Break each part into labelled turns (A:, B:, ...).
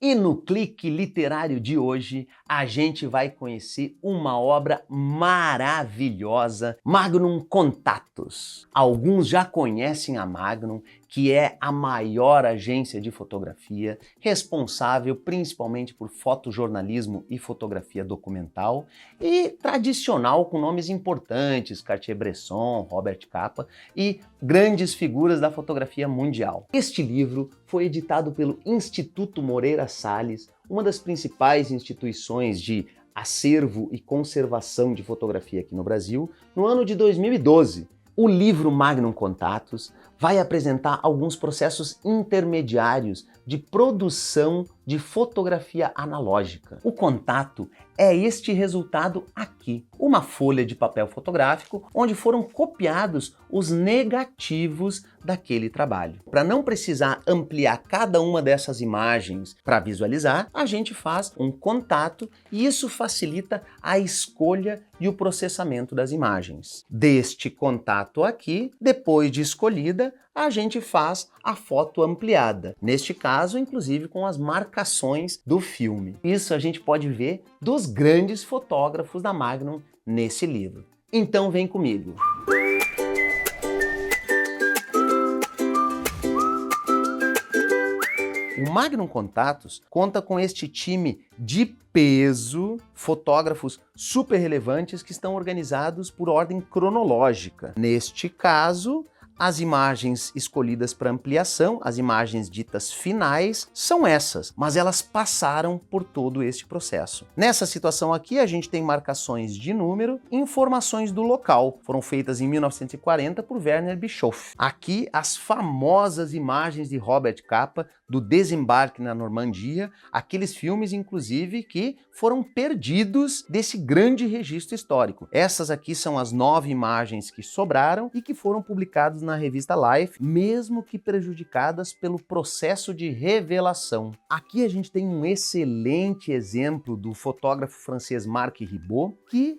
A: E no Clique Literário de hoje, a gente vai conhecer uma obra maravilhosa, Magnum Contatus. Alguns já conhecem a Magnum, que é a maior agência de fotografia, responsável principalmente por fotojornalismo e fotografia documental, e tradicional com nomes importantes, Cartier-Bresson, Robert Capa e grandes figuras da fotografia mundial. Este livro foi editado pelo Instituto Moreira Salles, uma das principais instituições de acervo e conservação de fotografia aqui no Brasil, no ano de 2012. O livro Magnum Contatus vai apresentar alguns processos intermediários de produção de fotografia analógica. O contato é este resultado aqui, uma folha de papel fotográfico onde foram copiados os negativos daquele trabalho. Para não precisar ampliar cada uma dessas imagens para visualizar, a gente faz um contato e isso facilita a escolha e o processamento das imagens. Deste contato aqui, depois de escolhida, a gente faz a foto ampliada. Neste caso, inclusive com as marcações do filme. Isso a gente pode ver dos grandes fotógrafos da Magnum nesse livro. Então vem comigo. O Magnum Contatus conta com este time de peso, fotógrafos super relevantes que estão organizados por ordem cronológica. Neste caso, as imagens escolhidas para ampliação, as imagens ditas finais, são essas, mas elas passaram por todo este processo. Nessa situação aqui, a gente tem marcações de número e informações do local. Foram feitas em 1940 por Werner Bischoff. Aqui, as famosas imagens de Robert Capa do desembarque na Normandia, aqueles filmes, inclusive, que foram perdidos desse grande registro histórico. Essas aqui são as 9 imagens que sobraram e que foram publicadas na revista Life, mesmo que prejudicadas pelo processo de revelação. Aqui a gente tem um excelente exemplo do fotógrafo francês Marc Ribot, que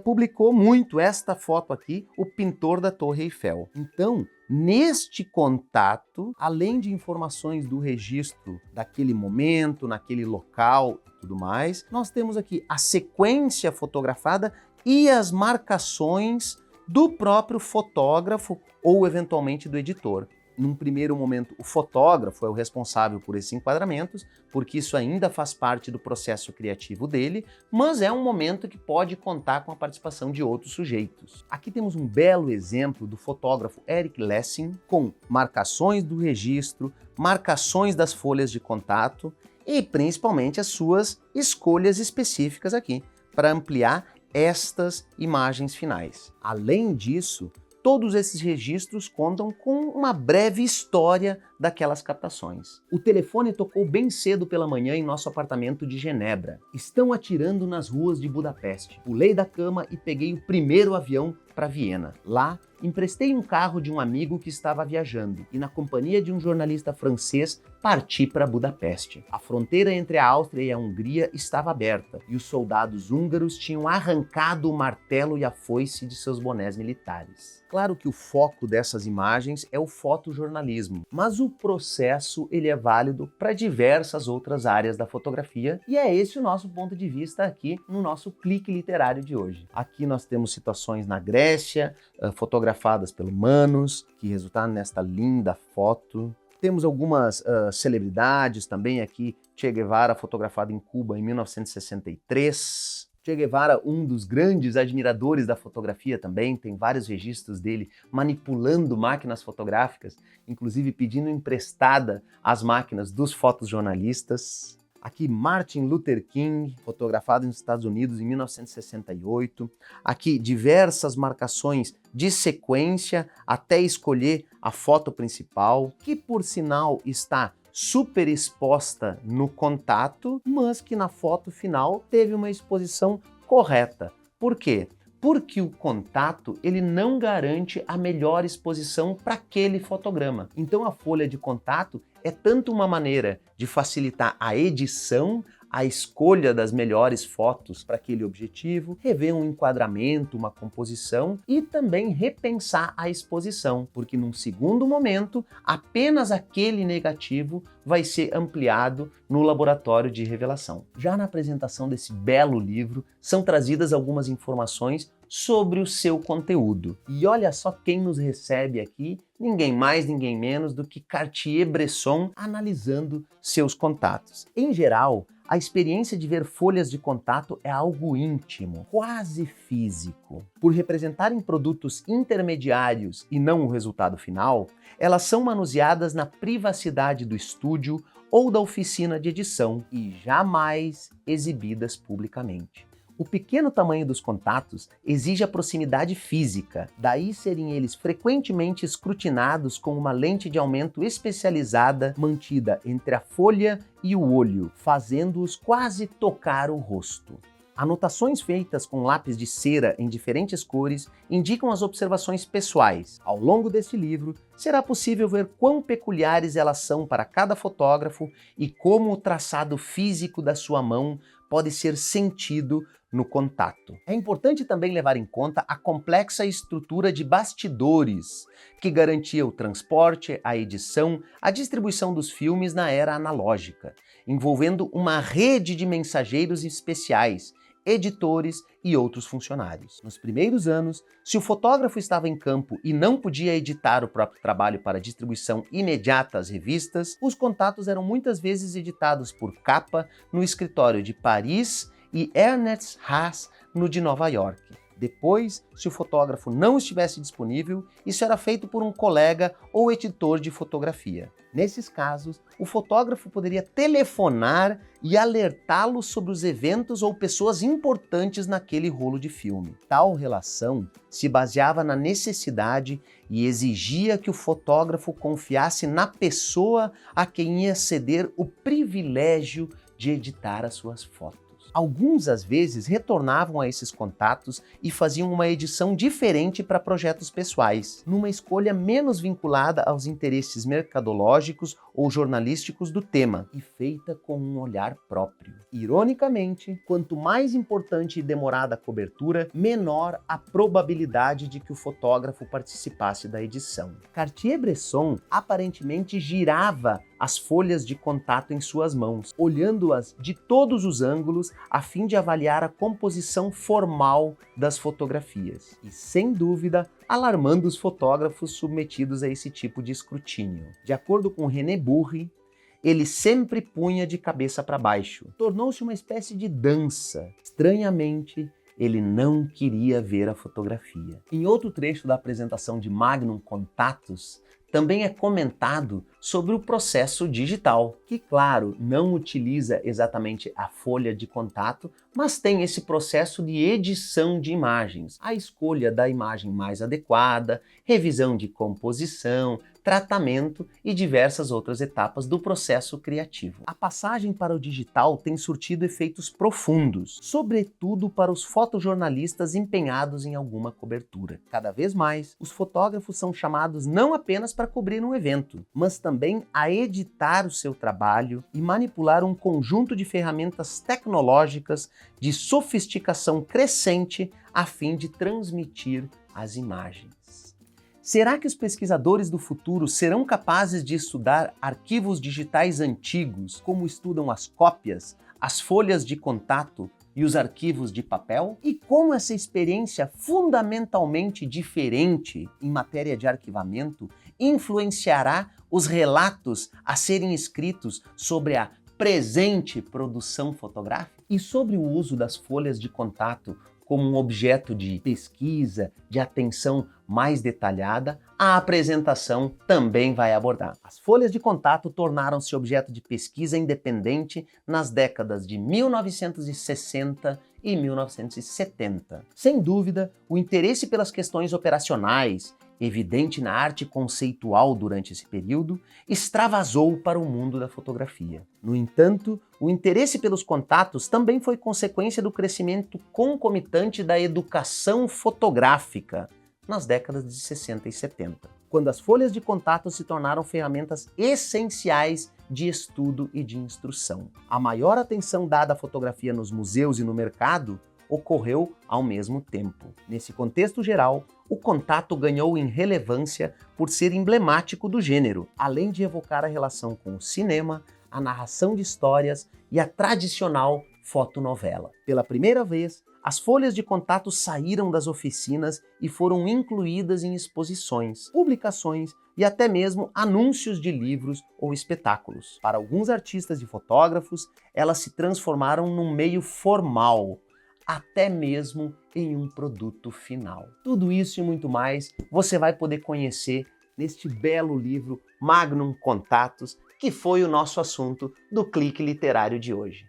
A: publicou muito esta foto aqui, o pintor da Torre Eiffel. Então, neste contato, além de informações do registro daquele momento, naquele local e tudo mais, nós temos aqui a sequência fotografada e as marcações do próprio fotógrafo ou eventualmente do editor. Num primeiro momento, o fotógrafo é o responsável por esses enquadramentos, porque isso ainda faz parte do processo criativo dele, mas é um momento que pode contar com a participação de outros sujeitos. Aqui temos um belo exemplo do fotógrafo Eric Lessing, com marcações do registro, marcações das folhas de contato e principalmente as suas escolhas específicas aqui, para ampliar estas imagens finais. Além disso, todos esses registros contam com uma breve história daquelas captações. O telefone tocou bem cedo pela manhã em nosso apartamento de Genebra. Estão atirando nas ruas de Budapeste. Pulei da cama e peguei o primeiro avião para Viena. Lá, emprestei um carro de um amigo que estava viajando e, na companhia de um jornalista francês, parti para Budapeste. A fronteira entre a Áustria e a Hungria estava aberta e os soldados húngaros tinham arrancado o martelo e a foice de seus bonés militares. Claro que o foco dessas imagens é o fotojornalismo, mas o processo ele é válido para diversas outras áreas da fotografia e é esse o nosso ponto de vista aqui no nosso Clique Literário de hoje. Aqui nós temos situações na Grécia, fotografadas pelo Manos, que resultaram nesta linda foto. Temos algumas celebridades também aqui, Che Guevara fotografado em Cuba em 1963. Che Guevara, um dos grandes admiradores da fotografia também, tem vários registros dele manipulando máquinas fotográficas, inclusive pedindo emprestada as máquinas dos fotojornalistas. Aqui Martin Luther King, fotografado nos Estados Unidos em 1968. Aqui diversas marcações de sequência até escolher a foto principal, que por sinal está super exposta no contato, mas que na foto final teve uma exposição correta. Por quê? Porque o contato ele não garante a melhor exposição para aquele fotograma. Então a folha de contato é tanto uma maneira de facilitar a edição, a escolha das melhores fotos para aquele objetivo, rever um enquadramento, uma composição e também repensar a exposição, porque num segundo momento, apenas aquele negativo vai ser ampliado no laboratório de revelação. Já na apresentação desse belo livro, são trazidas algumas informações sobre o seu conteúdo. E olha só quem nos recebe aqui, ninguém mais, ninguém menos do que Cartier-Bresson analisando seus contatos. Em geral, a experiência de ver folhas de contato é algo íntimo, quase físico. Por representarem produtos intermediários e não o resultado final, elas são manuseadas na privacidade do estúdio ou da oficina de edição e jamais exibidas publicamente. O pequeno tamanho dos contatos exige a proximidade física, daí serem eles frequentemente escrutinados com uma lente de aumento especializada mantida entre a folha e o olho, fazendo-os quase tocar o rosto. Anotações feitas com lápis de cera em diferentes cores indicam as observações pessoais. Ao longo deste livro, será possível ver quão peculiares elas são para cada fotógrafo e como o traçado físico da sua mão pode ser sentido no contato. É importante também levar em conta a complexa estrutura de bastidores que garantia o transporte, a edição, a distribuição dos filmes na era analógica, envolvendo uma rede de mensageiros especiais, editores e outros funcionários. Nos primeiros anos, se o fotógrafo estava em campo e não podia editar o próprio trabalho para distribuição imediata às revistas, os contatos eram muitas vezes editados por capa no escritório de Paris e Ernest Haas no de Nova York. Depois, se o fotógrafo não estivesse disponível, isso era feito por um colega ou editor de fotografia. Nesses casos, o fotógrafo poderia telefonar e alertá-lo sobre os eventos ou pessoas importantes naquele rolo de filme. Tal relação se baseava na necessidade e exigia que o fotógrafo confiasse na pessoa a quem ia ceder o privilégio de editar as suas fotos. Alguns, às vezes, retornavam a esses contatos e faziam uma edição diferente para projetos pessoais, numa escolha menos vinculada aos interesses mercadológicos ou jornalísticos do tema, e feita com um olhar próprio. Ironicamente, quanto mais importante e demorada a cobertura, menor a probabilidade de que o fotógrafo participasse da edição. Cartier-Bresson aparentemente girava as folhas de contato em suas mãos, olhando-as de todos os ângulos a fim de avaliar a composição formal das fotografias e, sem dúvida, alarmando os fotógrafos submetidos a esse tipo de escrutínio. De acordo com René Burri, ele sempre punha de cabeça para baixo. Tornou-se uma espécie de dança. Estranhamente, ele não queria ver a fotografia. Em outro trecho da apresentação de Magnum Contatos, também é comentado sobre o processo digital, que, claro, não utiliza exatamente a folha de contato, mas tem esse processo de edição de imagens, a escolha da imagem mais adequada, revisão de composição, tratamento e diversas outras etapas do processo criativo. A passagem para o digital tem surtido efeitos profundos, sobretudo para os fotojornalistas empenhados em alguma cobertura. Cada vez mais, os fotógrafos são chamados não apenas para cobrir um evento, mas também a editar o seu trabalho e manipular um conjunto de ferramentas tecnológicas de sofisticação crescente a fim de transmitir as imagens. Será que os pesquisadores do futuro serão capazes de estudar arquivos digitais antigos, como estudam as cópias, as folhas de contato e os arquivos de papel? E como essa experiência fundamentalmente diferente em matéria de arquivamento influenciará os relatos a serem escritos sobre a presente produção fotográfica? E sobre o uso das folhas de contato como um objeto de pesquisa, de atenção mais detalhada, a apresentação também vai abordar. As folhas de contato tornaram-se objeto de pesquisa independente nas décadas de 1960 e 1970. Sem dúvida, o interesse pelas questões operacionais, evidente na arte conceitual durante esse período, extravasou para o mundo da fotografia. No entanto, o interesse pelos contatos também foi consequência do crescimento concomitante da educação fotográfica nas décadas de 60 e 70, quando as folhas de contato se tornaram ferramentas essenciais de estudo e de instrução. A maior atenção dada à fotografia nos museus e no mercado ocorreu ao mesmo tempo. Nesse contexto geral, o contato ganhou em relevância por ser emblemático do gênero, além de evocar a relação com o cinema, a narração de histórias e a tradicional fotonovela. Pela primeira vez, as folhas de contato saíram das oficinas e foram incluídas em exposições, publicações e até mesmo anúncios de livros ou espetáculos. Para alguns artistas e fotógrafos, elas se transformaram num meio formal, até mesmo em um produto final. Tudo isso e muito mais você vai poder conhecer neste belo livro Magnum Contatos, que foi o nosso assunto do Clique Literário de hoje.